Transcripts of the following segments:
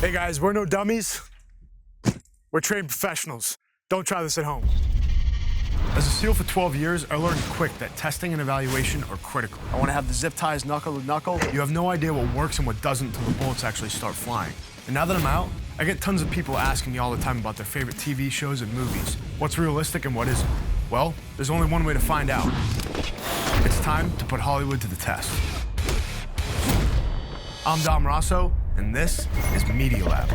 Hey guys, we're no dummies. We're trained professionals. Don't try this at home. As a SEAL for 12 years, I learned quick that testing and evaluation are critical. I want to have the zip ties knuckle to knuckle. You have no idea what works and what doesn't until the bullets actually start flying. And now that I'm out, I get tons of people asking me all the time about their favorite TV shows and movies. What's realistic and what isn't? Well, there's only one way to find out. It's time to put Hollywood to the test. I'm Dom Rosso, and this is Media Lab.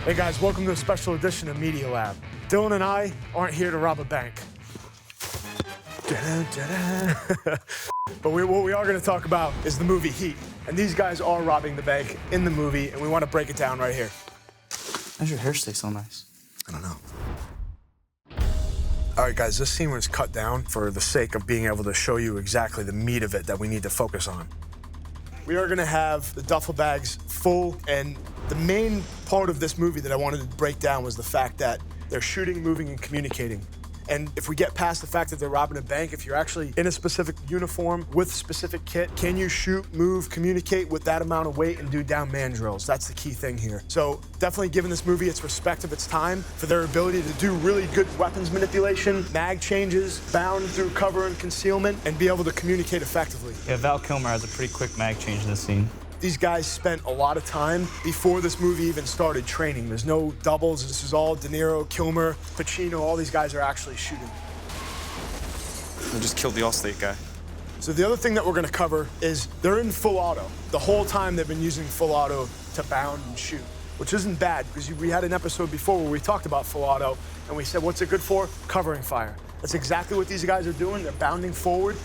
Hey guys, welcome to a special edition of Media Lab. Dylan and I aren't here to rob a bank. But what we are going to talk about is the movie Heat. And these guys are robbing the bank in the movie, and we want to break it down right here. How's your hair stay so nice? I don't know. All right, guys, this scene was cut down for the sake of being able to show you exactly the meat of it that we need to focus on. We are gonna have the duffel bags full, and the main part of this movie that I wanted to break down was the fact that they're shooting, moving, and communicating. And if we get past the fact that they're robbing a bank, if you're actually in a specific uniform with specific kit, can you shoot, move, communicate with that amount of weight and do down man drills? That's the key thing here. So definitely giving this movie its respect of its time for their ability to do really good weapons manipulation, mag changes, bound through cover and concealment, and be able to communicate effectively. Yeah, Val Kilmer has a pretty quick mag change in this scene. These guys spent a lot of time before this movie even started training. There's no doubles. This is all De Niro, Kilmer, Pacino. All these guys are actually shooting. We just killed the Allstate guy. So the other thing that we're going to cover is they're in full auto. The whole time they've been using full auto to bound and shoot, which isn't bad because we had an episode before where we talked about full auto and we said, what's it good for? Covering fire. That's exactly what these guys are doing. They're bounding forward,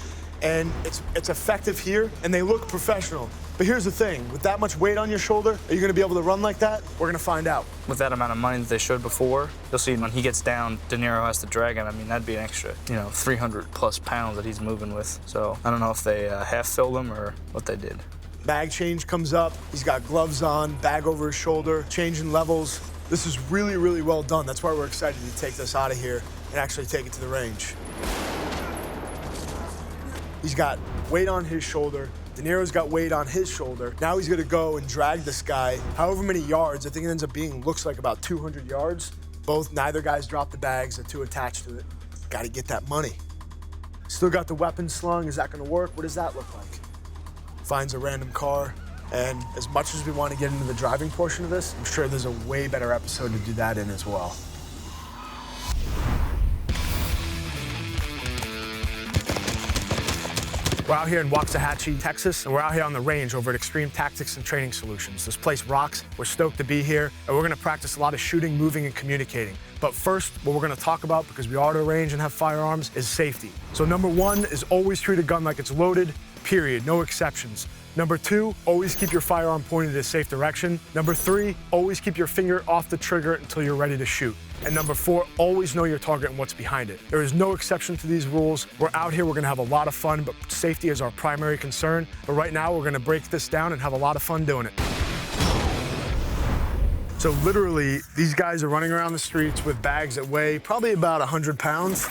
and it's effective here, and they look professional. But here's the thing, with that much weight on your shoulder, are you gonna be able to run like that? We're gonna find out. With that amount of money that they showed before, you'll see when he gets down, De Niro has to drag him. I mean, that'd be an extra, 300 plus pounds that he's moving with. So I don't know if they half-filled him or what they did. Bag change comes up, he's got gloves on, bag over his shoulder, changing levels. This is really, really well done. That's why we're excited to take this out of here and actually take it to the range. He's got weight on his shoulder. De Niro's got weight on his shoulder. Now he's gonna go and drag this guy however many yards. I think it ends up being, looks like about 200 yards. Neither guys drop the bags, the two attached to it. Gotta get that money. Still got the weapon slung. Is that gonna work? What does that look like? Finds a random car. And as much as we want to get into the driving portion of this, I'm sure there's a way better episode to do that in as well. We're out here in Waxahachie, Texas, and we're out here on the range over at Extreme Tactics and Training Solutions. This place rocks. We're stoked to be here, and we're gonna practice a lot of shooting, moving, and communicating. But first, what we're gonna talk about, because we are at a range and have firearms, is safety. So number one is always treat a gun like it's loaded, period, no exceptions. Number two, always keep your firearm pointed in a safe direction. Number three, always keep your finger off the trigger until you're ready to shoot. And number four, always know your target and what's behind it. There is no exception to these rules. We're out here, we're gonna have a lot of fun, but safety is our primary concern. But right now, we're gonna break this down and have a lot of fun doing it. So literally, these guys are running around the streets with bags that weigh probably about 100 pounds.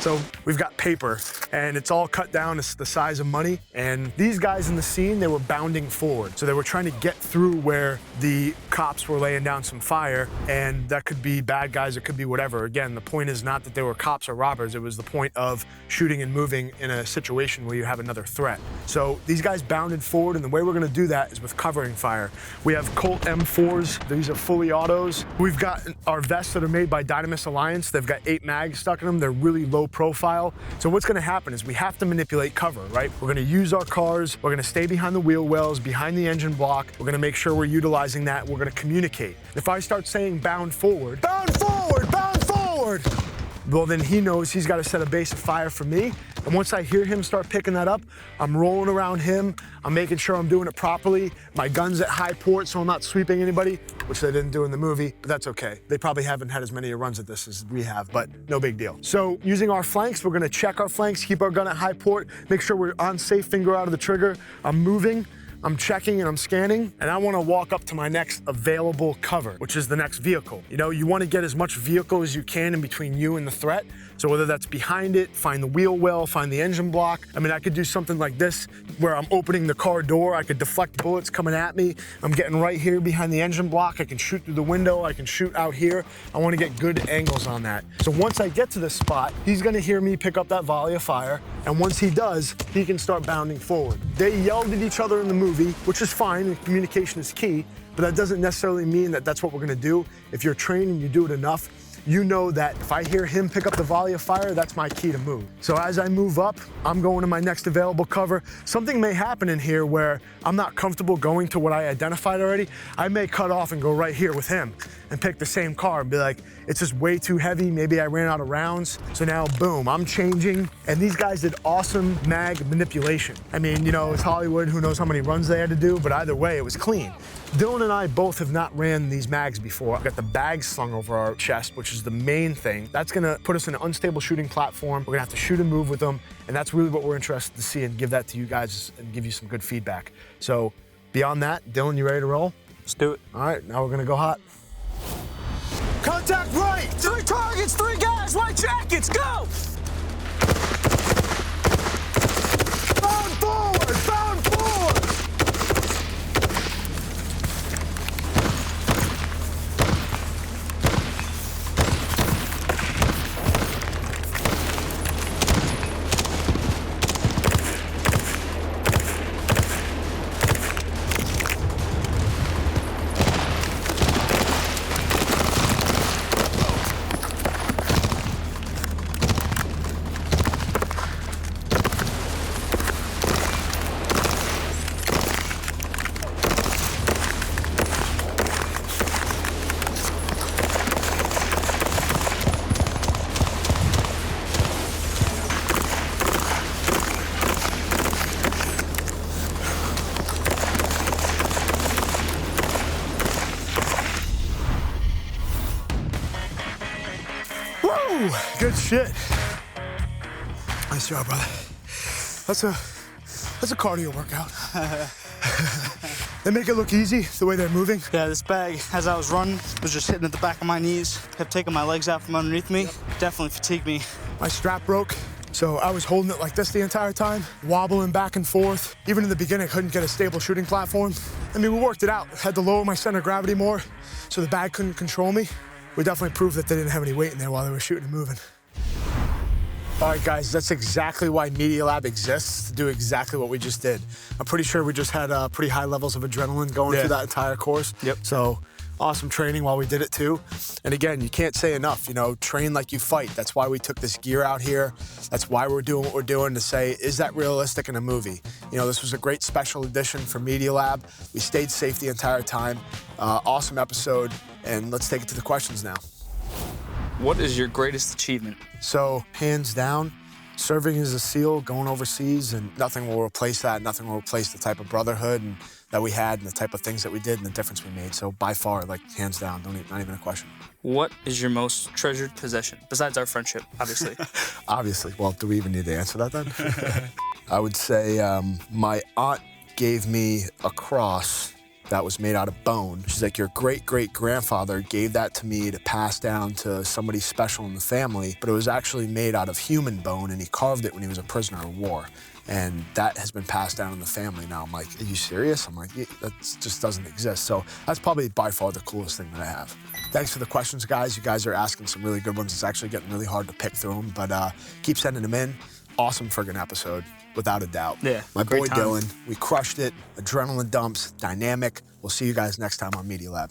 So we've got paper, and it's all cut down to the size of money. And these guys in the scene, they were bounding forward. So they were trying to get through where the cops were laying down some fire, and that could be bad guys, it could be whatever. Again, the point is not that they were cops or robbers, it was the point of shooting and moving in a situation where you have another threat. So these guys bounded forward, and the way we're gonna do that is with covering fire. We have Colt M4s, these are fully autos. We've got our vests that are made by Dynamis Alliance. They've got 8 mags stuck in them. They're really low profile. So what's gonna happen is we have to manipulate cover, right? We're gonna use our cars, we're gonna stay behind the wheel wells, behind the engine block. We're gonna make sure we're utilizing that. We're gonna communicate. If I start saying bound forward, well, then he knows he's got to set a base of fire for me. And once I hear him start picking that up, I'm rolling around him. I'm making sure I'm doing it properly. My gun's at high port, so I'm not sweeping anybody, which they didn't do in the movie, but that's okay. They probably haven't had as many runs at this as we have, but no big deal. So using our flanks, we're gonna check our flanks, keep our gun at high port, make sure we're on safe finger out of the trigger. I'm moving. I'm checking and I'm scanning, and I wanna walk up to my next available cover, which is the next vehicle. You know, you wanna get as much vehicle as you can in between you and the threat. So whether that's behind it, find the wheel well, find the engine block. I mean, I could do something like this where I'm opening the car door, I could deflect bullets coming at me. I'm getting right here behind the engine block. I can shoot through the window, I can shoot out here. I wanna get good angles on that. So once I get to this spot, he's gonna hear me pick up that volley of fire, and once he does, he can start bounding forward. They yelled at each other in the movie, which is fine, and communication is key, but that doesn't necessarily mean that that's what we're gonna do. If you're trained and you do it enough, you know that if I hear him pick up the volley of fire, that's my key to move. So as I move up, I'm going to my next available cover. Something may happen in here where I'm not comfortable going to what I identified already. I may cut off and go right here with him and pick the same car and be like, it's just way too heavy, maybe I ran out of rounds. So now, boom, I'm changing. And these guys did awesome mag manipulation. I mean, you know, it's Hollywood, who knows how many runs they had to do, but either way, it was clean. Dylan and I both have not ran these mags before. I've got the bags slung over our chest, which is the main thing. That's gonna put us in an unstable shooting platform. We're gonna have to shoot and move with them, and that's really what we're interested to see and give that to you guys and give you some good feedback. So beyond that, Dylan, you ready to roll? Let's do it. All right, now we're gonna go hot. Contact right! 3 targets, 3 guys, white jackets, go! Bound forward! Bound forward! Woo! Good shit. Nice job, brother. That's a cardio workout. They make it look easy, the way they're moving. Yeah, this bag, as I was running, was just hitting at the back of my knees, kept taking my legs out from underneath me. Definitely fatigued me. My strap broke, so I was holding it like this the entire time, wobbling back and forth. Even in the beginning, I couldn't get a stable shooting platform. I mean, we worked it out. Had to lower my center of gravity more, so the bag couldn't control me. We definitely proved that they didn't have any weight in there while they were shooting and moving. All right, guys, that's exactly why Media Lab exists, to do exactly what we just did. I'm pretty sure we just had pretty high levels of adrenaline going through that entire course. Yep. So awesome training while we did it too. And again, you can't say enough, you know, train like you fight. That's why we took this gear out here. That's why we're doing what we're doing, to say, is that realistic in a movie? You know, this was a great special edition for Media Lab. We stayed safe the entire time. Awesome episode. And let's take it to the questions now. What is your greatest achievement? So, hands down, serving as a SEAL, going overseas, and nothing will replace that. Nothing will replace the type of brotherhood and that we had and the type of things that we did and the difference we made. So by far, like, hands down, not even a question. What is your most treasured possession, besides our friendship, obviously? Obviously. Well, do we even need to answer that then? I would say my aunt gave me a cross that was made out of bone. She's like, your great-great-grandfather gave that to me to pass down to somebody special in the family, but it was actually made out of human bone, and he carved it when he was a prisoner of war. And that has been passed down in the family now. I'm like, are you serious? I'm like, yeah, that just doesn't exist. So that's probably by far the coolest thing that I have. Thanks for the questions, guys. You guys are asking some really good ones. It's actually getting really hard to pick through them, but keep sending them in. Awesome friggin' episode, without a doubt. Yeah, My boy great time. Dylan, we crushed it. Adrenaline dumps, dynamic. We'll see you guys next time on Media Lab.